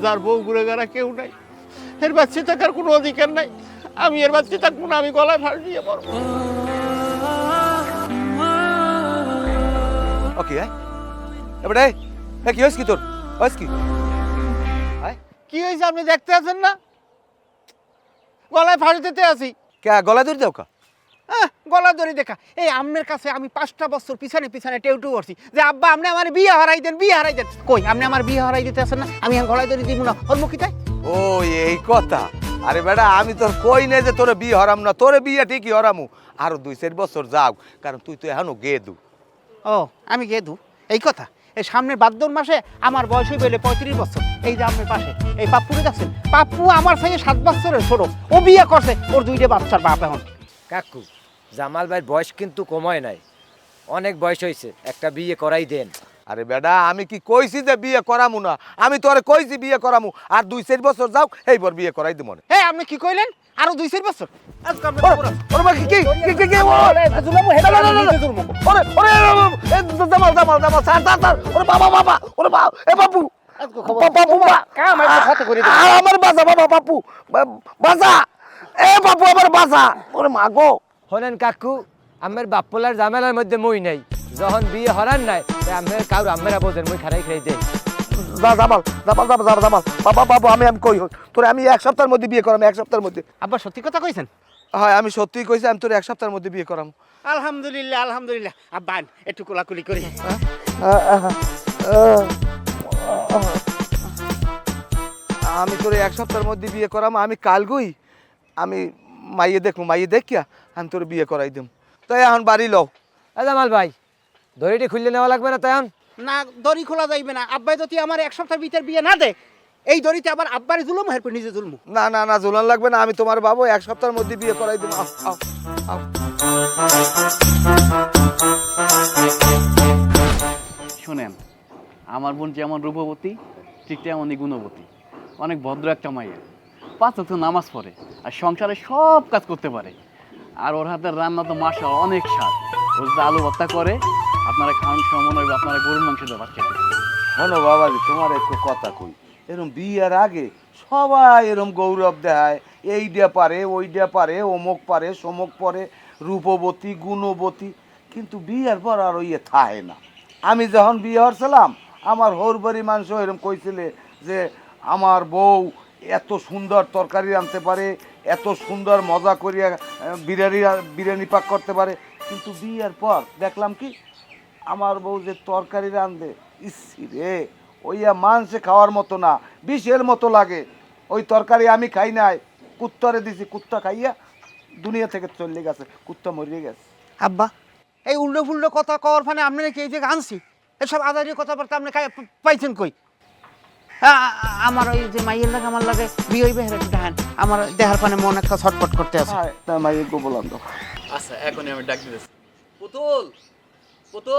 যার বউ ঘুরে গেরা কেউ নাই, এর বাচ্চা থাকার কোনো অধিকার নাই। আমি এর বাচ্চা থাকবো না, আমি গলায় ফাঁস দিয়ে পড়বো। ওকে এবারে কি হয়েছে কি তোর হয়েছে কি? কি হয়েছে আপনি দেখতে আছেন না? গলায় ফাঁস দিতে আছি। কে গলা ধরে দাও কা? গলা ধরে দেখা এই আম্মের কাছে আমি 5টা বছর পিছনে পিছনে টেউটু করছি যে আব্বা আপনি আমার বিয়ে হারাই দেন, বিয়ে হারাই দেন। কই আপনি আমার বিয়ে হারাই দিতে আছেন না? আমি গলায় ধরে দিব না, ওর মুখে তাই। ও এই কথা। আরে বেটা আমি তোর কই নাই যে তোরে বিয়ে হরাম না, তোরে বিয়ে ঠিকই হরামু। আরো 2-4 বছর যাও, কারণ তুই তো এখনো গেদু। ও আমি গেদু এই কথা? এই সামনের ভাদ্র মাসে আমার বয়স হয়ে গেলে 35 বছর। এই যে আপনার পাশে এই পাপ্পুরে দেখছেন, পাপ্পু আমার থেকে 7 বছরের ছোট, ও বিয়ে করছে, ওর 2টা বাচ্চার বাপ এখন। কাকু জামাল ভাইয়ের বয়স কিন্তু কমায় নাই, অনেক বয়স হয়েছে, একটা বিয়ে করাই দেন। আরে বেটা আমি কি কইছি যে বিয়ে করামু না? আমি তোরে কইছি বিয়ে করামু, আর 2-4 বছর যাও এইবার বিয়ে করাই দিব। হে আপনি কি কইলেন? আরো 2-4 বছর? আজকে আপনি ওরে বাকি কি কি কি জুলামু হেডা নিজে জুলমু। ওরে ওরে জামাল স্যার ওরে বাবা ওরে বাবা এ বাপু বাপু কাম আমি কত করে দেব? আমার বাজা বাপু বাজা এ বাপু আমার বাজা ওরে মা গো। হলেন কাকু আমার বাপ্পলার জামেলার মধ্যে মই নাই, যখন বিয়ে হরান নাই আমার কাউর আমেরা বোঝেন মই খারাই খাই দেন। জামাল বাবা আমি কই তোরে আমি 1 সপ্তাহের মধ্যে বিয়ে করাম, 1 সপ্তাহের মধ্যে। আব্বা সত্যি কথা কইছেন? হ্যাঁ আমি সত্যিই কইছি, আমি তোরে 1 সপ্তাহের মধ্যে বিয়ে করাম। আলহামদুলিল্লাহ আলহামদুলিল্লাহ। আব্বা একটু কোলাকুলি করি। আমি তোরে 1 সপ্তাহের মধ্যে বিয়ে করাম। আমি কাল গই, আমি মাইয়ে দেখবো, মাইয়ে দেখিয়া আমি তোর বিয়ে করাই দেব। তাই এখন বাড়ি লও। জামাল ভাই দড়িটি খুললে নেওয়া লাগবে না তখন? না দড়ি খোলা যাইবে না। আব্বাই যদি আমার 1 সপ্তাহের ভিতর বিয়ে না দেয়, এই দড়িতে আবার আব্বারে জুলুম হেরপে নিজে জুলমু। না না না ঝুলান লাগবে না, আমি তোমার বাবু 1 সপ্তাহের মধ্যে বিয়ে করাই দেবো। শোনেন, আমার বোন যেমন রূপবতী ঠিক তেমনই গুণবতী, অনেক ভদ্র একটা মাইয়া, 5 ওয়াক্ত নামাজ পড়ে আর সংসারে সব কাজ করতে পারে। আর ওর হাতের রান্না তো মাশাআল্লাহ অনেক স্বাদ। ও যদি আলু ভর্তা করে আপনারা খাওয়ান সময় হবে, আপনারা গরুর মাংস দেওয়া খেতে। শোনো বাবাজি, তোমার একটু কথা কই, এরম বিয়ের আগে সবাই এরম গৌরব দেখায়, এইটা পারে ওইটা পারে, অমুক পারে সমুক পারে, রূপবতী গুণবতী, কিন্তু বিয়ের পর আর ওই থাকে না। আমি যখন বিয়ে হচ্ছিলাম আমার হরবাড়ি মানুষ এরম কইছিলে যে আমার বউ এত সুন্দর তরকারি রাঁধতে পারে, এত সুন্দর মজা করিয়া বিরিয়ানি পাক করতে পারে। কিন্তু বিয়ের পর দেখলাম কি আমার বউ যে তরকারি রাঁধে, ইসি রে, ওইয়া মাংসে খাওয়ার মতো না, বিষের মতো লাগে। ওই তরকারি আমি খাই নাই, কুত্তারে দিছি, কুত্তা খাইয়া দুনিয়া থেকে চলে গেছে, কুত্তা মরিয়ে গেছে। আব্বা এই উল্টো ফুল্টো কথা কওয়ার ফানে আপনি নাকি এই যে আনছি, এসব আদারি কথাবার্তা আপনি পাইছেন কই? আমার ওই যে মাইয়ের লাগে আমার লাগে বিয়ে হইবে হেরে দেখেন, আমার দেহার ফানে মন একটা ছটফট করতে আছে। মাইয়ে গো বললাম তো। আচ্ছা এখনই আমি ডাক দিতেছি। পুতুল পুতুল